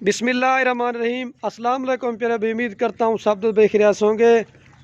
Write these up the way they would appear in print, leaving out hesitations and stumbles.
बिस्मिल्लाहिर्रहमानिर्रहीम। अस्सलाम वालेकुम प्यारे भाई, उम्मीद करता हूँ सब बेखियास होंगे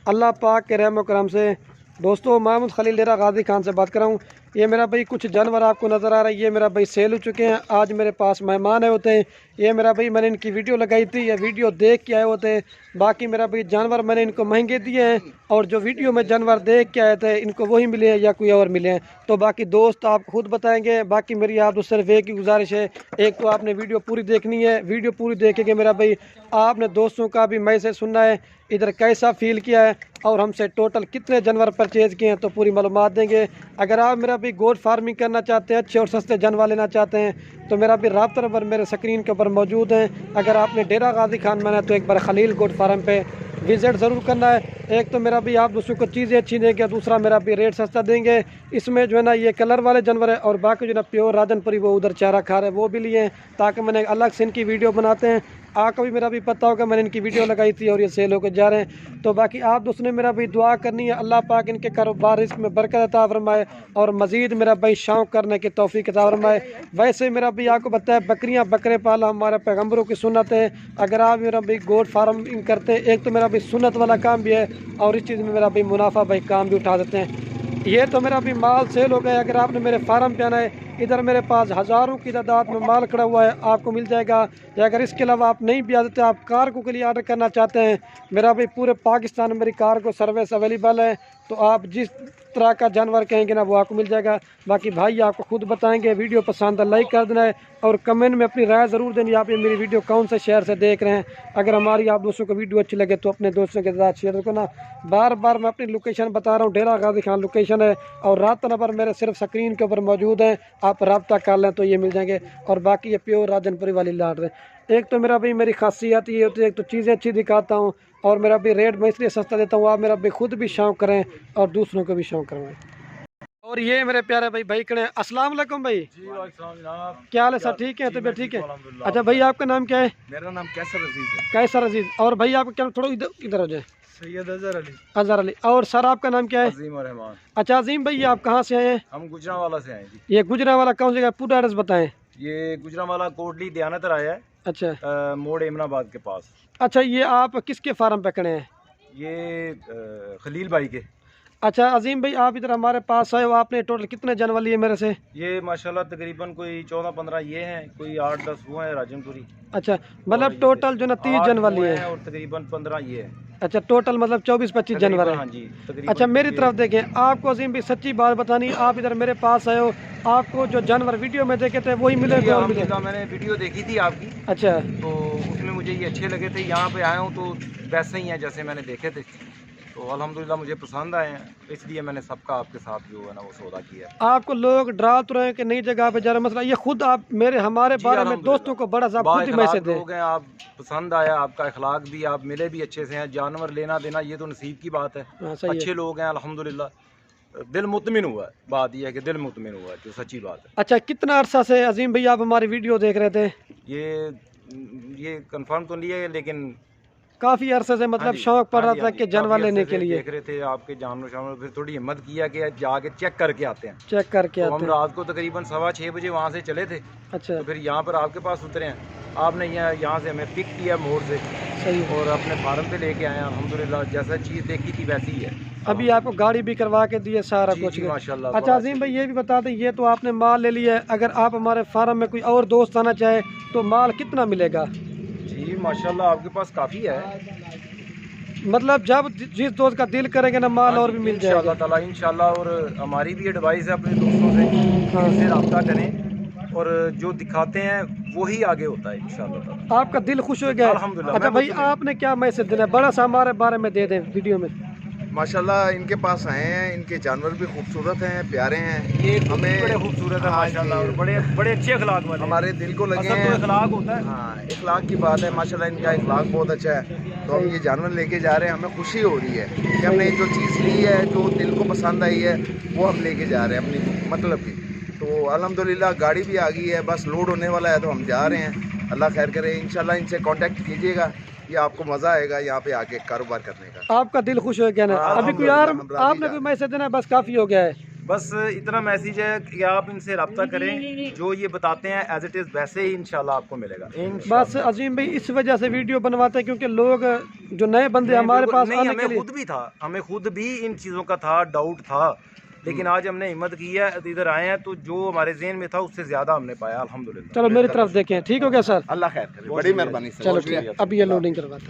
अल्लाह पाक के रहम करम से। दोस्तों, महमूद खलील डेरा गाजी खान से बात कर रहा हूँ। ये मेरा भाई कुछ जानवर आपको नज़र आ रहा है, ये मेरा भाई सेल हो चुके हैं। आज मेरे पास मेहमान आए होते हैं। ये मेरा भाई मैंने इनकी वीडियो लगाई थी, ये वीडियो देख के आए होते हैं। बाकी मेरा भाई जानवर मैंने इनको महंगे दिए हैं, और जो वीडियो में जानवर देख के आए थे इनको वही मिले हैं या कोई और मिले हैं, तो बाकी दोस्त आप खुद बताएंगे। बाकी मेरी आप सिर्फ एक ही गुजारिश है, एक तो आपने वीडियो पूरी देखनी है। वीडियो पूरी देखेंगे मेरा भाई, आपने दोस्तों का भी मैसेज सुनना है, इधर कैसा फील किया है और हमसे टोटल कितने जानवर परचेज़ किए हैं, तो पूरी मालूमात देंगे। अगर आप मेरा भी गोट फार्मिंग करना चाहते हैं, अच्छे और सस्ते जानवर लेना चाहते हैं, तो मेरा भी रब्ता नंबर मेरे स्क्रीन के ऊपर मौजूद हैं। अगर आपने डेरा गाजी खान में है तो एक बार खलील गोट फार्म पे विज़िट ज़रूर करना है। एक तो मेरा भी आप दूसरों को चीज़ें अच्छी देंगे, दूसरा मेरा भी रेट सस्ता देंगे। इसमें जो है ना ये कलर वाले जानवर है, और बाकी जो ना प्योर राजनपुरी वो उधर चारा खा रहे हैं, वो भी लिए हैं, ताकि मैंने अलग से इनकी वीडियो बनाते हैं। आपको भी मेरा भी पता होगा, मैंने इनकी वीडियो लगाई थी और ये सेल होकर जा रहे हैं। तो बाकी आप दोस्तों ने मेरा भी दुआ करनी है, अल्लाह पाक इनके कारोबार इसमें बरकत अता फरमाए और मज़ीद मेरा भाई शौक़ करने की तौफीक अता फरमाए। वैसे मेरा भी आपको बताया, बकरियां बकरे पाला हमारे पैगम्बरों की सुन्नत है। अगर आप मेरा भाई गोट फार्मिंग करते हैं, एक तो मेरा भी सुन्नत वाला काम भी है, और इस चीज़ में मेरा भी मुनाफा भाई काम भी उठा देते हैं। ये तो मेरा भी माल सेल हो गया। अगर आपने मेरे फार्म पे आना है, इधर मेरे पास हज़ारों की तादाद में माल खड़ा हुआ है, आपको मिल जाएगा। या अगर इसके अलावा आप नहीं भी आ सकते, आप कार्गो के लिए ऑर्डर करना चाहते हैं, मेरा भाई पूरे पाकिस्तान में मेरी कार्गो सर्विस अवेलेबल है। तो आप जिस तरह का जानवर कहेंगे ना वो आपको मिल जाएगा। बाकी भाई आपको खुद बताएंगे। वीडियो पसंद है लाइक कर देना है, और कमेंट में अपनी राय ज़रूर देनी है, आप ये मेरी वीडियो कौन से शहर से देख रहे हैं। अगर हमारी आप दोस्तों को वीडियो अच्छी लगे तो अपने दोस्तों के साथ शेयर करना। बार बार मैं अपनी लोकेशन बता रहा हूँ, डेरा गाजी खान लोकेशन है, और रात नंबर मेरे सिर्फ स्क्रीन के ऊपर मौजूद है, आप रब्ता कर लें तो ये मिल जाएंगे। और बाकी ये प्योर राजनपुरी वाली लाट है। एक तो मेरा भाई मेरी खासियत ये होती है, एक तो चीज़ें अच्छी दिखाता हूँ, और मेरा भी रेट मैं इसलिए सस्ता देता हूँ, आप मेरा भी खुद भी शौक़ करें और दूसरों को भी शौक़ करवाएं। और ये मेरे प्यारे भाई भाई करें। अस्सलाम वालेकुम भाई। क्या हाल है सर, ठीक है, तबीयत ठीक है? अच्छा भाई, आपका नाम क्या है? मेरा नाम कैसर अजीज है। कैसर अजीज। और भाई आपका क्या, थोड़ा इधर हो जाए। सैयद अजहर अली। अजहर अली। और सर आपका नाम क्या है? अजीम और रहमान। अच्छा अजीम भाई, आप कहाँ से आए हैं? हम गुजरांवाला से आए जी। ये गुजरांवाला कौन सी जगह, पूरा एड्रेस बताएं। ये गुजरांवाला कोटली दयानत आया है। अच्छा मोड़ एमनाबाद के पास। अच्छा, ये आप किसके फार्म पे खड़े हैं? ये खलील भाई के। अच्छा अजीम भाई, आप इधर हमारे पास आए हो, आपने टोटल कितने जानवर लिए मेरे से? ये माशाल्लाह तकरीबन कोई 14-15 ये हैं, कोई 8-10 वो हैं राजनपुरी। अच्छा, मतलब टोटल जो ना 30 जानवर लिए हैं, और तकरीबन 15 ये हैं। अच्छा टोटल मतलब 24-25 जानवर है। हाँ जी। अच्छा मेरी तरफ देखें, आपको अजीम भाई सच्ची बात बतानी, आप इधर मेरे पास आए हो, आपको जो जानवर वीडियो में देखे थे वही मिलेगा? मैंने वीडियो देखी थी आपकी। अच्छा, तो उसमें मुझे ये अच्छे लगे थे, यहाँ पे आया हूँ तो वैसे ही हैं जैसे मैंने देखे थे। तो अल्हम्दुलिल्लाह मुझे पसंद आए हैं, इसलिए मैंने सबका आपके साथ जो है ना वो सौदा किया। आपको लोग डरा तो रहे हैं कि नई जगह पे जा रहे, मसला ये खुद आप मेरे हमारे बारे में दोस्तों को बड़ा सा खुद ही मैसेज दें। आप पसंद आया, आपका अखलाक भी, आप मिले भी अच्छे से हैं, जानवर लेना देना ये तो नसीब की बात है। अच्छे लोग हैं अल्हम्दुलिल्लाह, दिल मुतमिन हुआ है। बात यह है कि दिल मुतमिन हुआ है, जो सच्ची बात है। अच्छा, कितना अरसा से अजीम भाई आप हमारी वीडियो देख रहे थे? ये कंफर्म तो नहीं है, लेकिन काफ़ी अरसे से मतलब शौक पड़ रहा था कि जानवर लेने के लिए। देख रहे थे आपके जानवर, फिर थोड़ी हिम्मत किया कि जाके चेक करके आते हैं। चेक करके तो हम रात को तकरीबन 6:15 बजे वहाँ से चले थे। अच्छा, तो फिर यहाँ पर आपके पास उतरे हैं, आपने यहाँ से हमें पिक किया मोड़ से। सही। और अपने फार्म पे लेके आए हैं अल्हम्दुलिल्लाह, जैसा चीज़ देखी थी वैसी ही है। अभी आपको गाड़ी भी करवा के दी है, सारा कुछ माशाल्लाह। अच्छा अजीम भाई, ये भी बता दें, ये तो आपने माल ले लिया है, अगर आप हमारे फार्म में कोई और दोस्त आना चाहे तो माल कितना मिलेगा? जी माशाल्लाह, आपके पास काफ़ी है, मतलब जब जिस दोस्त का दिल करेंगे ना माल और भी मिल जाएगा ताला इंशाल्लाह। और हमारी भी एडवाइस है अपने दोस्तों से, इनसे रब्ता करें, और जो दिखाते हैं वही आगे होता है इंशाल्लाह। आपका दिल खुश हो गया अल्हम्दुलिल्लाह। अच्छा भाई, आपने क्या मैसेज देना है, बड़ा सा हमारे बारे में दे दें वीडियो में। माशाल्लाह इनके पास आए हैं, इनके जानवर भी खूबसूरत हैं, प्यारे हैं, ये हमें बड़े खूबसूरत है माशाल्लाह, और बड़े अच्छे अखलाक वाले, हमारे दिल को लगे हैं। तो अखलाक होता है। हाँ, इखलाक की बात है, माशाल्लाह इनका इखलाक बहुत अच्छा है। तो हम ये जानवर लेके जा रहे हैं, हमें खुशी हो रही है कि हमने जो चीज़ ली है, जो दिल को पसंद आई है, वो हम लेके जा रहे हैं अपनी मतलब की। तो अल्हम्दुलिल्लाह गाड़ी भी आ गई है, बस लोड होने वाला है, तो हम जा रहे हैं। अल्लाह खैर करे, इंशाल्लाह इनसे कांटेक्ट कीजिएगा, ये आपको मज़ा आएगा यहाँ पे आके कारोबार करने का। आपका दिल खुश हो गया ना? अभी कोई यार आपने कोई मैसेज देना, बस काफ़ी हो गया है। बस इतना मैसेज है कि आप इनसे रब्ता करें, जो ये बताते हैं एज इट इज़ वैसे ही इंशाल्लाह आपको मिलेगा। बस अजीम भाई इस वजह से वीडियो बनवाते हैं क्योंकि लोग जो नए बंदे हमारे पास नहीं, आने हमें के लिए खुद भी था, हमें खुद भी इन चीज़ों का था, डाउट था, लेकिन आज हमने हिम्मत की है, इधर आए हैं तो जो हमारे जहन में था उससे ज़्यादा हमने पाया अल्हम्दुलिल्लाह। चलो मेरी तरफ देखें, ठीक हो गया सर? अल्लाह खैर करे, बड़ी मेहरबानी सर। चलो ठीक है, अब ये लोडिंग करवाते हैं।